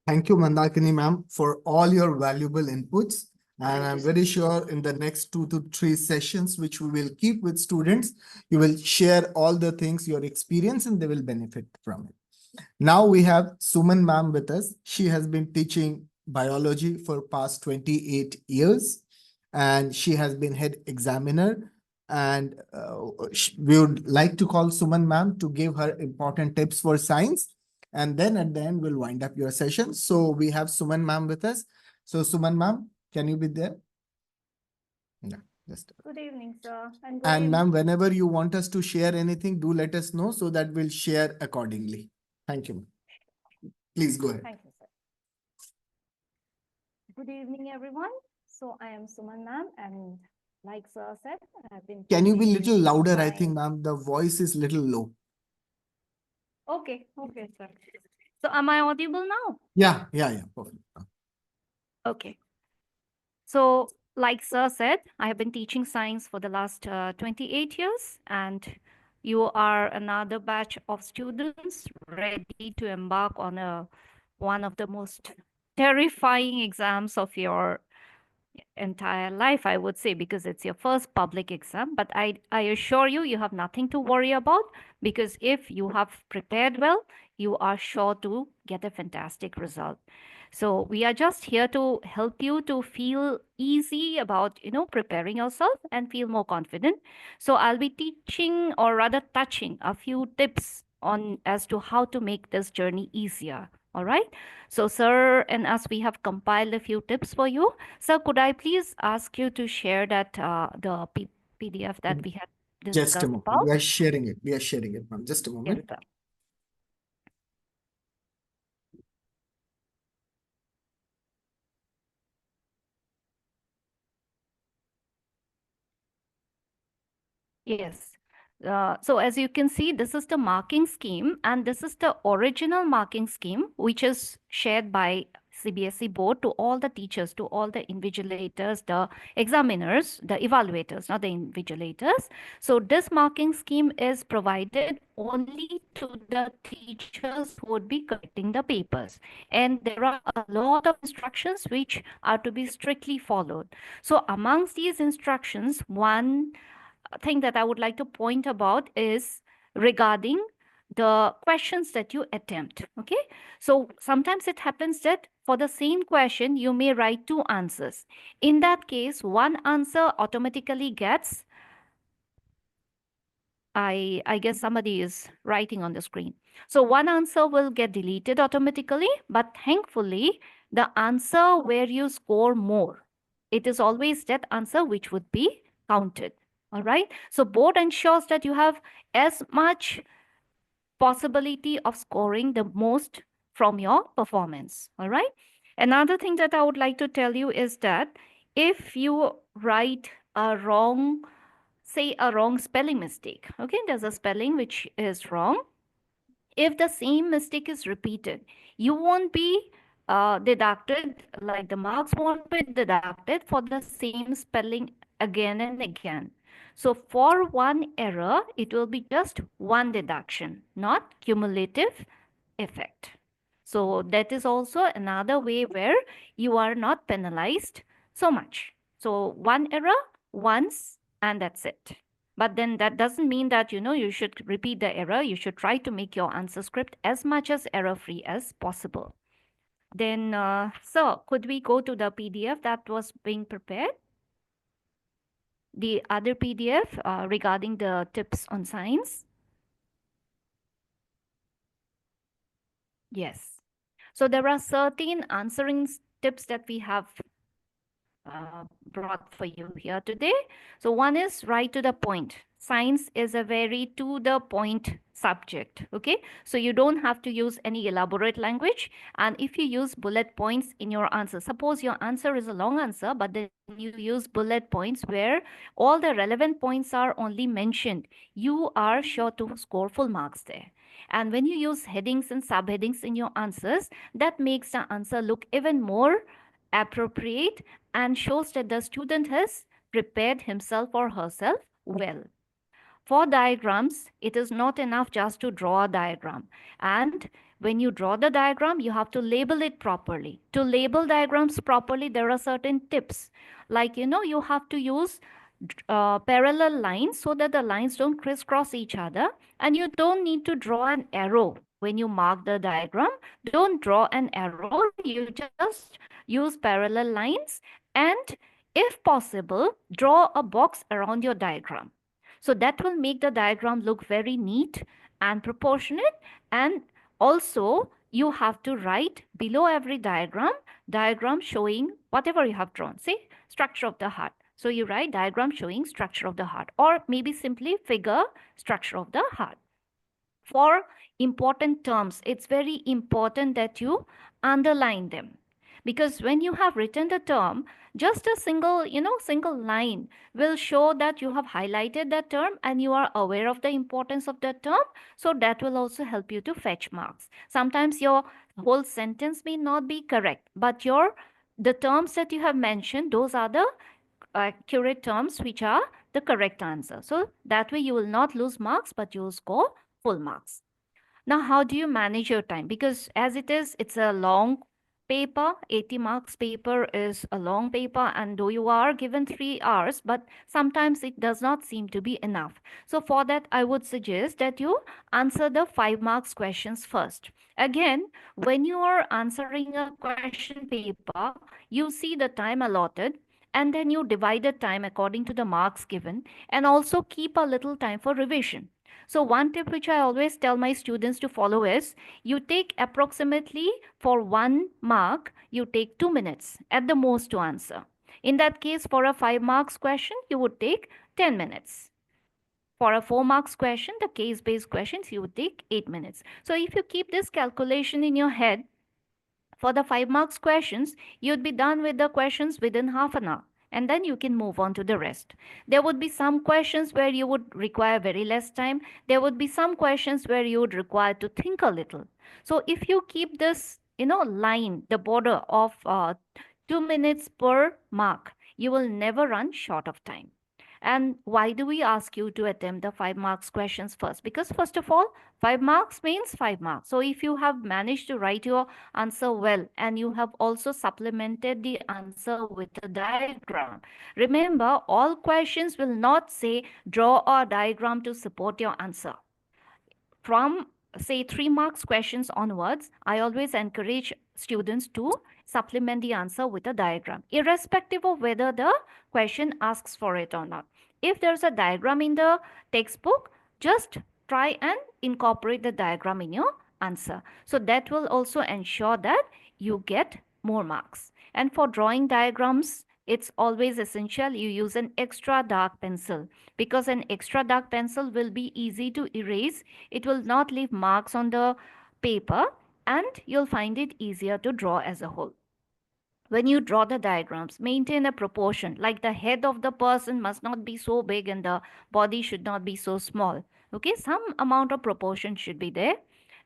[SPEAKER 1] Thank you, Mandakini ma'am, for all your valuable inputs. And
[SPEAKER 3] Thank
[SPEAKER 1] I'm
[SPEAKER 3] you,
[SPEAKER 1] very sure in the next 2 to 3 sessions, which we will keep with students, you will share all the things, your experience, and they will benefit from it. Now we have Suman ma'am with us. She has been teaching biology for past 28 years, and she has been head examiner. And we would like to call Suman ma'am to give her important tips for science. And then at the end, we'll wind up your session. So we have Suman ma'am with us. So Suman ma'am, can you be there? Yeah, just.
[SPEAKER 4] Good evening, sir. And good
[SPEAKER 1] And
[SPEAKER 4] evening.
[SPEAKER 1] ma'am, whenever you want us to share anything, do let us know so that we'll share accordingly. Thank you, ma'am. Please go ahead.
[SPEAKER 4] Thank you, sir. Good evening, everyone. So I am Suman ma'am, and like sir said, I've been.
[SPEAKER 1] Can you be
[SPEAKER 4] teaching
[SPEAKER 1] little louder? I think,
[SPEAKER 4] science.
[SPEAKER 1] ma'am, the voice is little low.
[SPEAKER 4] Okay, sir. So am I audible now?
[SPEAKER 1] Yeah, perfect.
[SPEAKER 4] Okay. So, like sir said, I have been teaching science for the last 28 years, and you are another batch of students ready to embark on one of the most terrifying exams of your entire life, I would say, because it's your first public exam. But I assure you, you have nothing to worry about, because if you have prepared well, you are sure to get a fantastic result. So we are just here to help you to feel easy about, preparing yourself and feel more confident. So I'll be teaching, or rather touching, a few tips on as to how to make this journey easier. All right. So sir and us, we have compiled a few tips for you. Sir, could I please ask you to share that the PDF that we had
[SPEAKER 1] Just a
[SPEAKER 4] discussed
[SPEAKER 1] moment.
[SPEAKER 4] about?
[SPEAKER 1] We are sharing it. Ma'am. Just a
[SPEAKER 4] Yes,
[SPEAKER 1] moment.
[SPEAKER 4] sir. Yes. So as you can see, this is the marking scheme, and this is the original marking scheme, which is shared by CBSE board to all the teachers, to all the invigilators, the examiners, the evaluators, not the invigilators. So this marking scheme is provided only to the teachers who would be correcting the papers. And there are a lot of instructions which are to be strictly followed. So amongst these instructions, one thing that I would like to point about is regarding the questions that you attempt. Okay. So sometimes it happens that for the same question, you may write two answers. In that case, one answer automatically gets, I guess somebody is writing on the screen. So one answer will get deleted automatically, but thankfully, the answer where you score more, it is always that answer which would be counted. All right. So board ensures that you have as much possibility of scoring the most from your performance. All right. Another thing that I would like to tell you is that if you write a wrong, say a wrong spelling mistake, okay, there's a spelling which is wrong. If the same mistake is repeated, you won't be deducted, like the marks won't be deducted for the same spelling again and again. So for one error, it will be just one deduction, not cumulative effect. So that is also another way where you are not penalized so much. So one error once and that's it. But then that doesn't mean that, you should repeat the error. You should try to make your answer script as much as error-free as possible. Then, sir, could we go to the PDF that was being prepared? The other PDF regarding the tips on science? Yes. So there are certain answering tips that we have brought for you here today. So one is right to the point. Science is a very to the point subject. Okay, so you don't have to use any elaborate language. And if you use bullet points in your answer, suppose your answer is a long answer, but then you use bullet points where all the relevant points are only mentioned, you are sure to score full marks there. And when you use headings and subheadings in your answers, that makes the answer look even more appropriate and shows that the student has prepared himself or herself well. For diagrams, it is not enough just to draw a diagram. And when you draw the diagram, you have to label it properly. To label diagrams properly, there are certain tips. Like, you have to use parallel lines so that the lines don't crisscross each other. And you don't need to draw an arrow when you mark the diagram. Don't draw an arrow. You just use parallel lines. And if possible, draw a box around your diagram. So that will make the diagram look very neat and proportionate. And also, you have to write below every diagram showing whatever you have drawn. Say, structure of the heart. So you write diagram showing structure of the heart, or maybe simply figure structure of the heart. For important terms, it's very important that you underline them. Because when you have written the term, just a single line will show that you have highlighted that term and you are aware of the importance of that term. So that will also help you to fetch marks. Sometimes your whole sentence may not be correct, but the terms that you have mentioned, those are the accurate terms which are the correct answer. So that way you will not lose marks, but you will score full marks. Now, how do you manage your time? Because as it is, it's a long paper. 80 marks paper is a long paper, and though you are given 3 hours, but sometimes it does not seem to be enough. So for that, I would suggest that you answer the 5 marks questions first. Again, when you are answering a question paper, you see the time allotted, and then you divide the time according to the marks given, and also keep a little time for revision. So one tip which I always tell my students to follow is, you take approximately for 1 mark, you take 2 minutes at the most to answer. In that case, for a 5 marks question, you would take 10 minutes. For a 4 marks question, the case-based questions, you would take 8 minutes. So if you keep this calculation in your head, for the 5 marks questions, you'd be done with the questions within half an hour. And then you can move on to the rest. There would be some questions where you would require very less time. There would be some questions where you would require to think a little. So if you keep this, line, the border of 2 minutes per mark, you will never run short of time. And why do we ask you to attempt the 5 marks questions first? Because first of all, 5 marks means 5 marks. So if you have managed to write your answer well, and you have also supplemented the answer with a diagram. Remember, all questions will not say draw a diagram to support your answer. From say 3 marks questions onwards, I always encourage students to supplement the answer with a diagram, irrespective of whether the question asks for it or not. If there's a diagram in the textbook, just try and incorporate the diagram in your answer. So that will also ensure that you get more marks. And for drawing diagrams, it's always essential you use an extra dark pencil, because an extra dark pencil will be easy to erase. It will not leave marks on the paper, and you'll find it easier to draw as a whole. When you draw the diagrams, maintain a proportion, like the head of the person must not be so big and the body should not be so small. Okay, some amount of proportion should be there.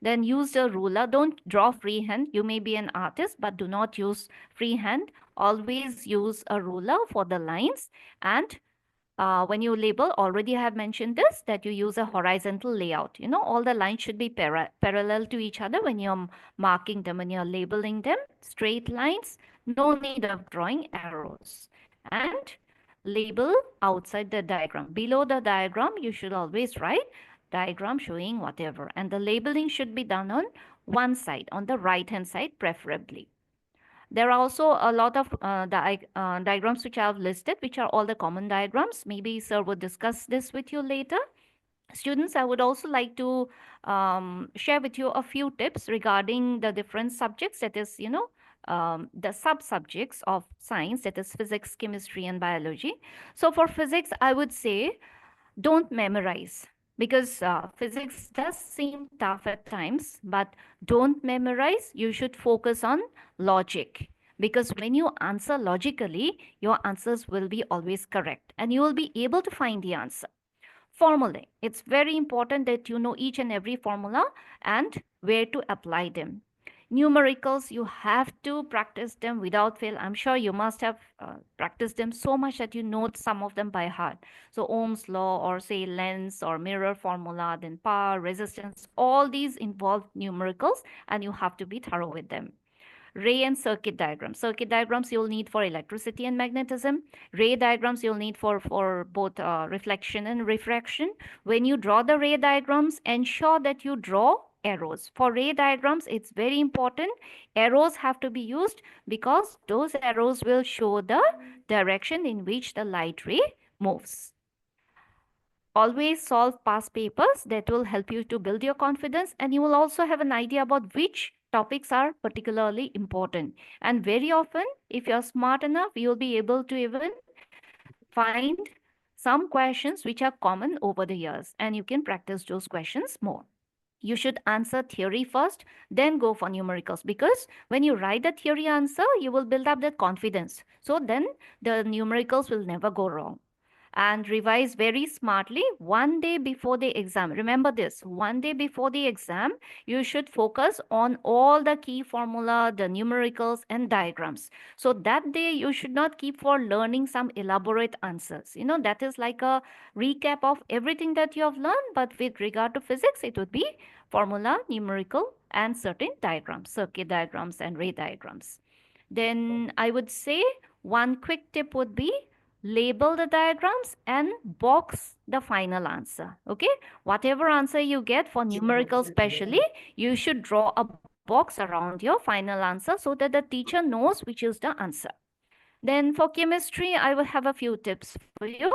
[SPEAKER 4] Then use a ruler. Don't draw freehand. You may be an artist, but do not use freehand. Always use a ruler for the lines. And when you label, already I have mentioned this, that you use a horizontal layout. All the lines should be parallel to each other when you're marking them, when you're labeling them. Straight lines, no need of drawing arrows. And label outside the diagram. Below the diagram, you should always write diagram showing whatever. And the labeling should be done on one side, on the right-hand side preferably. There are also a lot of diagrams which I have listed, which are all the common diagrams. Maybe sir would discuss this with you later. Students, I would also like to share with you a few tips regarding the different subjects, that is, the sub-subjects of science, that is physics, chemistry, and biology. So for physics, I would say don't memorize, because physics does seem tough at times, but don't memorize. You should focus on logic, because when you answer logically, your answers will be always correct and you will be able to find the answer. Formulae. It's very important that you know each and every formula and where to apply them. Numericals, you have to practice them without fail. I'm sure you must have practiced them so much that you know some of them by heart. So Ohm's law, or say lens or mirror formula, then power, resistance, all these involve numericals, and you have to be thorough with them. Ray and circuit diagrams. Circuit diagrams you'll need for electricity and magnetism. Ray diagrams you'll need for both reflection and refraction. When you draw the ray diagrams, ensure that you draw arrows. For ray diagrams, it's very important. Arrows have to be used because those arrows will show the direction in which the light ray moves. Always solve past papers. That will help you to build your confidence, and you will also have an idea about which topics are particularly important. And very often, if you're smart enough, you'll be able to even find some questions which are common over the years, and you can practice those questions more. You should answer theory first, then go for numericals, because when you write the theory answer, you will build up that confidence. So then the numericals will never go wrong. And revise very smartly one day before the exam. Remember this, one day before the exam, you should focus on all the key formula, the numericals and diagrams. So that day you should not keep for learning some elaborate answers. That is like a recap of everything that you have learned, but with regard to physics, it would be formula, numerical, and certain diagrams, circuit diagrams and ray diagrams. Then I would say one quick tip would be label the diagrams and box the final answer. Okay, whatever answer you get for numerical specially, you should draw a box around your final answer so that the teacher knows which is the answer. Then for chemistry, I will have a few tips for you.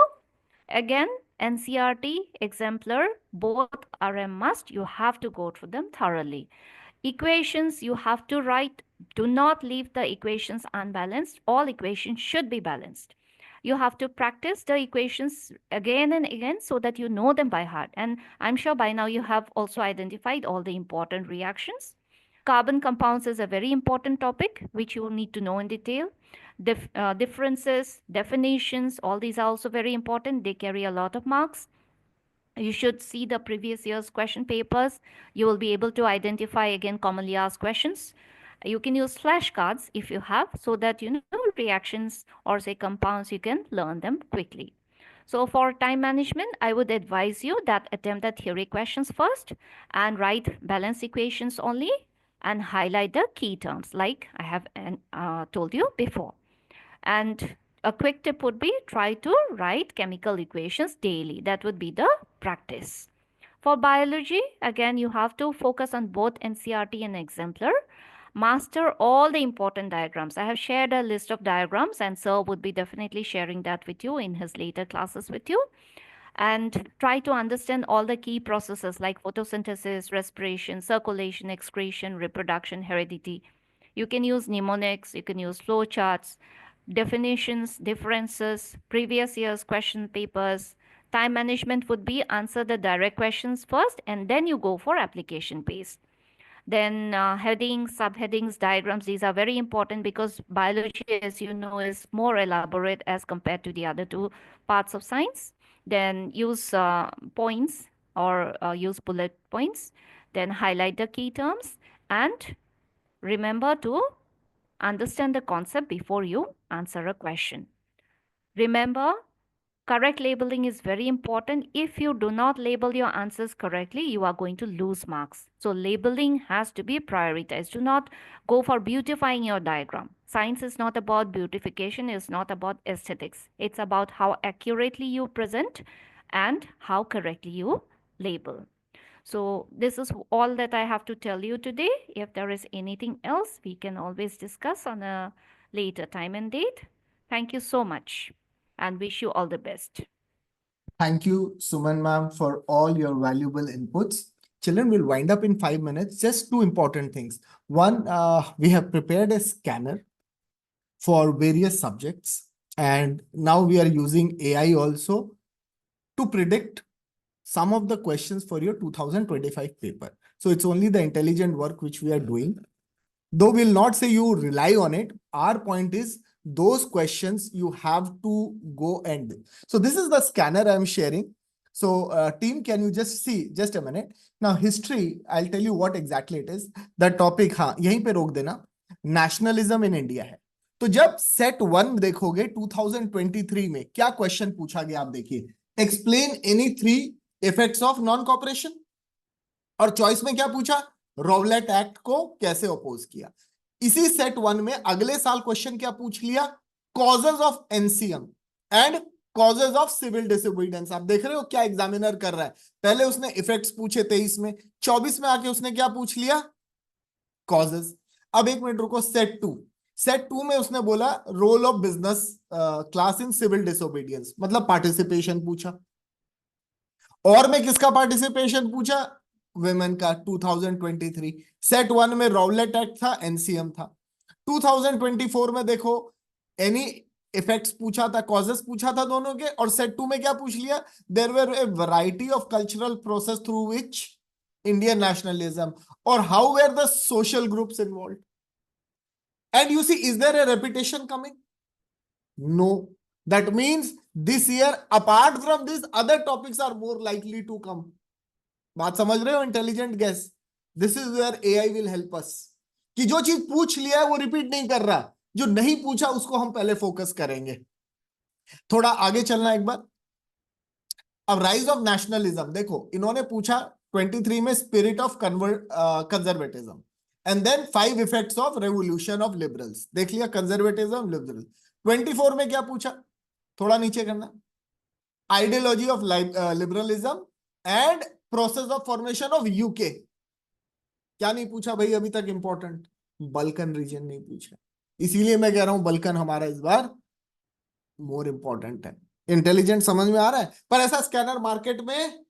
[SPEAKER 4] Again, NCERT, exemplar, both are a must. You have to go through them thoroughly. Equations you have to write. Do not leave the equations unbalanced. All equations should be balanced. You have to practice the equations again and again so that you know them by heart. And I'm sure by now you have also identified all the important reactions. Carbon compounds is a very important topic which you will need to know in detail. Differences, definitions, all these are also very important. They carry a lot of marks. You should see the previous year's question papers. You will be able to identify again commonly asked questions. You can use flashcards if you have, so that you know reactions or say compounds, you can learn them quickly. So for time management, I would advise you that attempt the theory questions first and write balance equations only and highlight the key terms like I have told you before. And a quick tip would be try to write chemical equations daily. That would be the practice. For biology, again, you have to focus on both NCERT and exemplar. Master all the important diagrams. I have shared a list of diagrams, and sir would be definitely sharing that with you in his later classes with you. And try to understand all the key processes like photosynthesis, respiration, circulation, excretion, reproduction, heredity. You can use mnemonics, you can use flowcharts, definitions, differences, previous year's question papers. Time management would be answer the direct questions first and then you go for application based. Then headings, subheadings, diagrams, these are very important because biology, as you know, is more elaborate as compared to the other two parts of science. Then use points or use bullet points. Then highlight the key terms and remember to understand the concept before you answer a question. Remember, correct labeling is very important. If you do not label your answers correctly, you are going to lose marks. So labeling has to be prioritized. Do not go for beautifying your diagram. Science is not about beautification, it's not about aesthetics. It's about how accurately you present and how correctly you label. So this is all that I have to tell you today. If there is anything else, we can always discuss on a later time and date. Thank you so much and wish you all the best.
[SPEAKER 1] Thank you, Suman ma'am, for all your valuable inputs. Children will wind up in 5 minutes. Just two important things. One, we have prepared a scanner for various subjects. And now we are using AI also to predict some of the questions for your 2025 paper. So it's only the intelligent work which we are doing. Though we'll not say you rely on it, our point is those questions you have to go and do. So this is the scanner I'm sharing. So, team, can you just see just a minute? Now, history, I'll tell you what exactly it is. The topic, हाँ, यहीं पे रोक देना. Nationalism in India है. तो जब set 1 देखोगे 2023 में क्या क्वेश्चन पूछा गया, आप देखिए. Explain any 3 effects of non cooperation. और चॉइस में क्या पूछा? रॉवलेट एक्ट को कैसे अपोज किया. इसी सेट 1 में अगले साल क्वेश्चन क्या पूछ लिया? Causes of NCM and causes of civil disobedience. आप देख रहे हो क्या एग्जामिनर कर रहा है. पहले उसने इफेक्ट्स पूछे 23 में, 24 में आके उसने क्या पूछ लिया? कॉजेज. अब एक मिनट रुको. सेट टू में उसने बोला role of business class in civil disobedience, मतलब पार्टिसिपेशन पूछा. और में किसका पार्टिसिपेशन पूछा? विमेन का. 2023 सेट 1 में रॉवलेट एक्ट था, एनसीएम था. 2024 में देखो एनी इफेक्ट्स पूछा था, कॉजेस पूछा था दोनों के. और सेट 2 में क्या पूछ लिया? There were a variety of cultural process through which Indian nationalism, और how were the social groups involve. And you see, is there a repetition coming? No. That means this year, apart from this, other topics are more likely to come. बात समझ रहे हो? Intelligent guess. This is where AI will help us, कि जो चीज पूछ लिया है वो रिपीट नहीं कर रहा, जो नहीं पूछा उसको हम पहले फोकस करेंगे. थोड़ा आगे चलना एक बार. अब राइज ऑफ नेशनलिज्म देखो, इन्होंने पूछा 23 में spirit of conservatism, and then 5 effects of revolution of liberals. देख लिया, कंजर्वेटिज्म, लिबरल. 24 में क्या पूछा? थोड़ा नीचे करना. Ideology of liberalism and process of formation of UK. क्या नहीं पूछा भाई अभी तक? इंपॉर्टेंट बल्कन रीजन नहीं पूछा. इसीलिए मैं कह रहा हूं बल्कन हमारा इस बार मोर इंपॉर्टेंट है. इंटेलिजेंट समझ में आ रहा है? पर ऐसा स्कैनर मार्केट में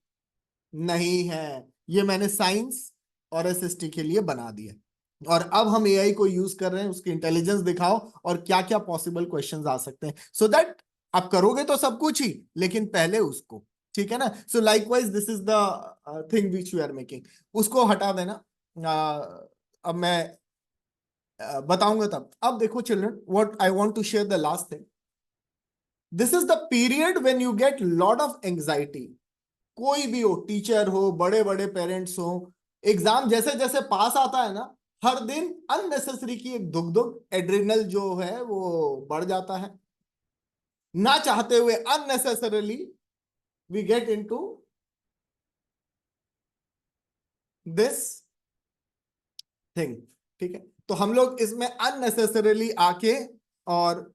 [SPEAKER 1] नहीं है. ये मैंने साइंस और एसएसटी के लिए बना दिया, और अब हम एआई को यूज कर रहे हैं. उसकी इंटेलिजेंस दिखाओ और क्या क्या पॉसिबल क्वेश्चंस आ सकते हैं, सो दैट आप करोगे तो सब कुछ ही, लेकिन पहले उसको. ठीक है ना? So likewise this is the thing which you are making. उसको हटा देना. अब मैं बताऊंगा तब. अब देखो children, what I want to share the last thing. This is the period when you get lot of anxiety. कोई भी हो, टीचर हो, बड़े बड़े पेरेंट्स हो, एग्जाम जैसे जैसे पास आता है ना, हर दिन अननेसेसरी की एक दुख दुख, एड्रिनल जो है वो बढ़ जाता है. ना चाहते हुए unnecessarily we get into this thing. ठीक है? तो हम लोग इसमें अननेसेसरली आके और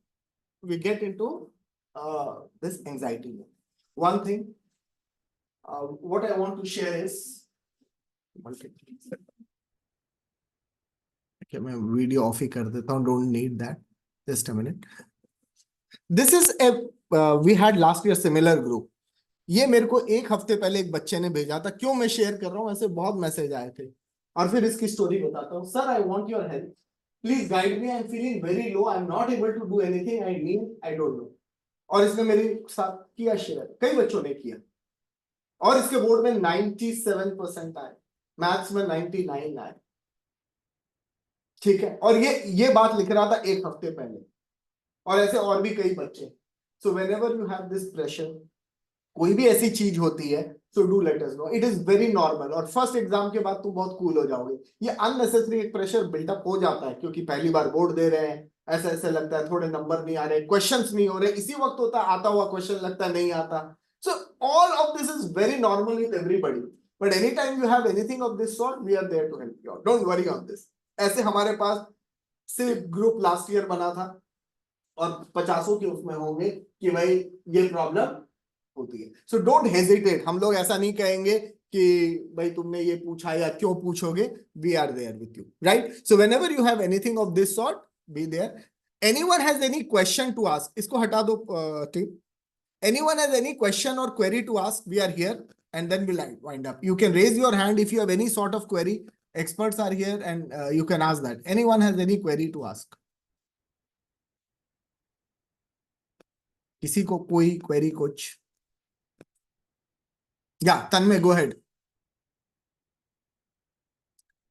[SPEAKER 1] we get into this anxiety. One thing what I want to share is, okay, मैं वीडियो ऑफ ही कर देता हूँ. Don't need that. Just a minute. This is a we had last year similar group. ये मेरे को एक हफ्ते पहले एक बच्चे ने भेजा था. क्यों मैं शेयर कर रहा हूँ? ऐसे बहुत मैसेज आए थे. और फिर इसकी स्टोरी बताता हूँ. Sir, I want your help, please guide me. I am feeling very low, I am not able to do anything. I don't know. और इसने मेरे साथ किया शेयर, कई बच्चों ने किया, और इसके बोर्ड में 97% आए, मैथ्स में 99 आए. ठीक है? और ये बात लिख रहा था एक हफ्ते पहले, और ऐसे और भी कई बच्चे. So whenever you have this pressure, कोई भी ऐसी चीज होती है, so do let us know. It is very normal. और फर्स्ट एग्जाम के बाद तुम बहुत कूल हो जाओगे. ये अननेसेसरी एक प्रेशर बिल्डअप हो जाता है, क्योंकि पहली बार बोर्ड दे रहे हैं. ऐसा ऐसा लगता है थोड़े नंबर नहीं आ रहे, क्वेश्चंस नहीं हो रहे. इसी वक्त होता है आता हुआ क्वेश्चन लगता है नहीं आता. So all of this is very normal with everybody. But anytime you have anything of this sort, we are there to help you out. Don't worry on this. ऐसे हमारे पास सिर्फ ग्रुप लास्ट ईयर बना था, और 50 के उसमें होंगे कि भाई ये प्रॉब्लम होती है. So don't hesitate. हम लोग ऐसा नहीं कहेंगे कि भाई तुमने ये पूछा या क्यों पूछोगे. We are there with you, right? So whenever you have anything of this sort, be there. Anyone has any question to ask? इसको हटा दो team. Anyone has any question or query to ask? We are here, and then we'll wind up. You can raise your hand if you have any sort of query. Experts are here, and you can ask that. Anyone has any query to ask? किसी को कोई query कुछ? Yeah, तन्मय, go ahead.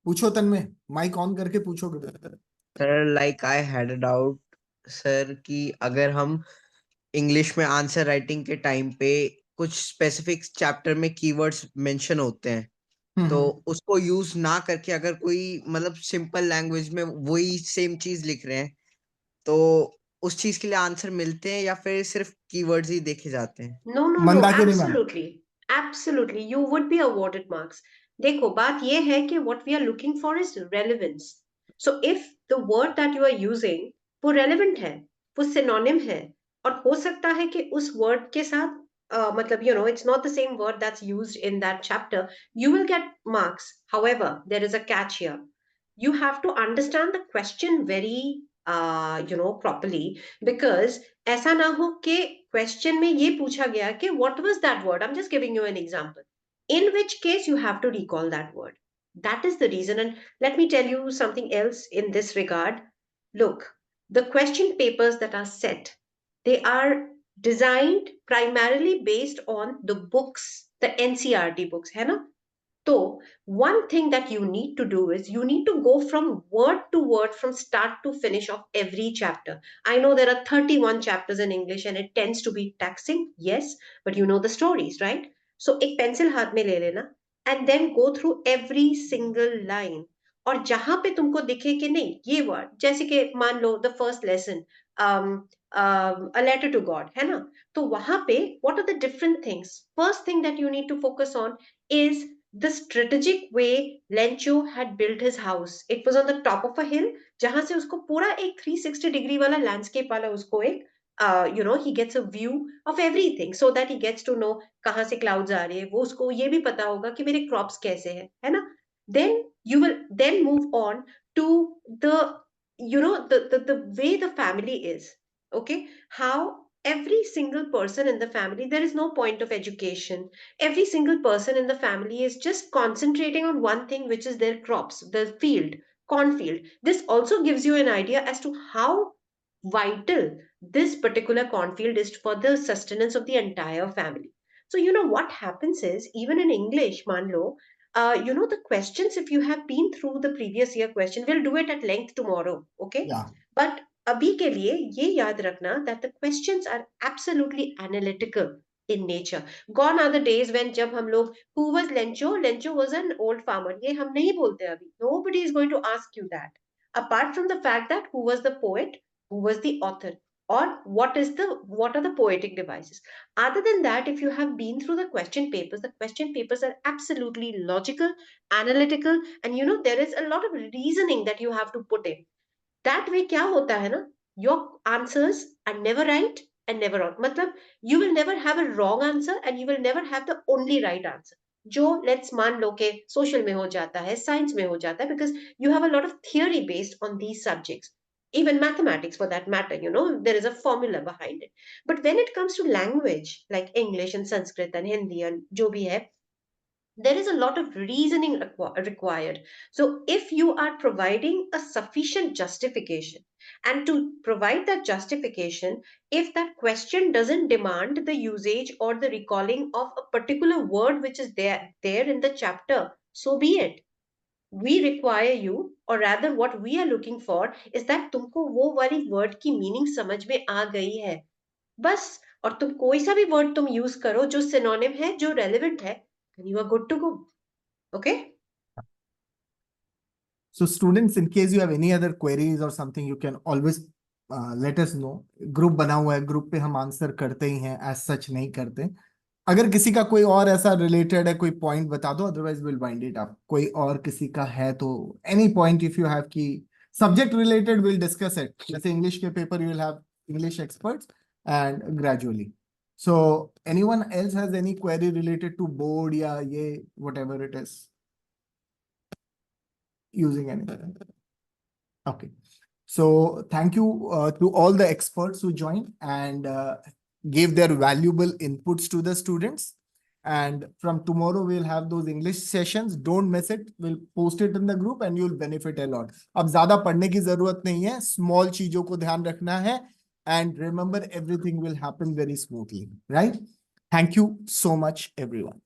[SPEAKER 1] पूछो तन्मय, mic on करके पूछोगे.
[SPEAKER 5] Sir, like I had a doubt sir, कि अगर हम इंग्लिश में आंसर राइटिंग के टाइम पे कुछ स्पेसिफिक चैप्टर में कीवर्ड्स मेंशन होते हैं, तो उसको यूज ना करके अगर कोई मतलब सिंपल लैंग्वेज में वही सेम चीज लिख रहे हैं, तो उस चीज के लिए आंसर मिलते हैं या फिर सिर्फ कीवर्ड्स ही देखे जाते हैं?
[SPEAKER 3] No,
[SPEAKER 1] Mandakini ma'am,
[SPEAKER 3] absolutely. You would be awarded marks. देखो बात ये है कि what we are looking for is relevance. So if the word that you are using वो relevant है, वो synonym है, और हो सकता है कि उस word के साथ मतलब it's not the same word that's used in that chapter, you will get marks. However, there is a catch here. You have to understand the question very properly, because ऐसा ना हो कि क्वेश्चन में ये पूछा गया कि what was that word. I'm just giving you an example, in which case you have to recall that word. That is the reason. And let me tell you something else in this regard. Look, the question papers that are set, they are designed primarily based on the books, the NCRT books, है ना? So, one thing that you need to do is you need to go from word to word, from start to finish of every chapter. I know there are 31 chapters in English and it tends to be taxing, yes, but you know the stories, right? So, एक pencil हाथ में ले लेना and then go through every single line. और जहां पे तुमको दिखे कि नहीं ये वर्ड, जैसे कि मान लो the first lesson a letter to God, है ना? तो वहां पे what are the different things? First thing that you need to focus on is the strategic way Lencho had built his house. It was on the top of a hill, जहां से उसको पूरा एक 360 degree वाला landscape वाला उसको एक he gets a view of everything, so that he gets to know कहाँ से clouds आ रही है, वो उसको ये भी पता होगा कि मेरे crops कैसे हैं, है ना? Then you will then move on to the the way the family is. Okay, how every single person in the family, there is no point of education. Every single person in the family is just concentrating on one thing, which is their crops, the field, cornfield. This also gives you an idea as to how vital this particular cornfield is for the sustenance of the entire family. So what happens is, even in English, manlo, the questions, if you have been through the previous year question, we'll do it at length tomorrow, okay?
[SPEAKER 1] yeah,
[SPEAKER 3] But अभी के लिए ये याद रखना that the questions are absolutely analytical in nature. Gone are the days when जब हम लोग who was Lencho? Lencho was an old farmer. ये हम नहीं बोलते अभी. Nobody is going to ask you that. Apart from the fact that who was the poet, who was the author, or what are the poetic devices. Other than that, if you have been through the question papers are absolutely logical, analytical, and there is a lot of reasoning that you have to put in. That way क्या होता है ना, your answers are never right and never wrong. मतलब you will never have a wrong answer and you will never have the only right answer, जो let's मान लो के social में हो जाता है, science में हो जाता है, because you have a lot of theory based on these subjects. Even mathematics for that matter, there is a formula behind it. But when it comes to language like English and Sanskrit and Hindi and जो भी है, there is a lot of reasoning required. So, if you are providing a sufficient justification, and to provide that justification, if that question doesn't demand the usage or the recalling of a particular word which is there in the chapter, so be it. We require you, or rather, what we are looking for is that तुमको वो वाली word की meaning समझ में आ गई है, बस. और तुम कोई सा भी वर्ड तुम यूज करो जो सिनोनिम है, जो रेलेवेंट है, then you are good to go. Okay?
[SPEAKER 1] so students, in case you have any other queries or something, you can always let us know. Group बना हुआ है, ग्रुप पे हम आंसर करते ही हैं, एज सच नहीं करते. अगर किसी का कोई और ऐसा रिलेटेड है, कोई पॉइंट बता दो, otherwise will wind it up. कोई और किसी का है तो any point if you have की subject related, will discuss it. जैसे इंग्लिश के paper you will have English experts and gradually. So anyone else has any query related to board या ये whatever it is, using anything? Okay. So thank you to all the experts who joined and gave their valuable inputs to the students. And from tomorrow, we'll have those English sessions. Don't miss it. We'll post it in the group and you'll benefit a lot. अब ज़्यादा पढ़ने की ज़रूरत नहीं है. Small चीजों को ध्यान रखना है. And remember, everything will happen very smoothly, right? Thank you so much, everyone.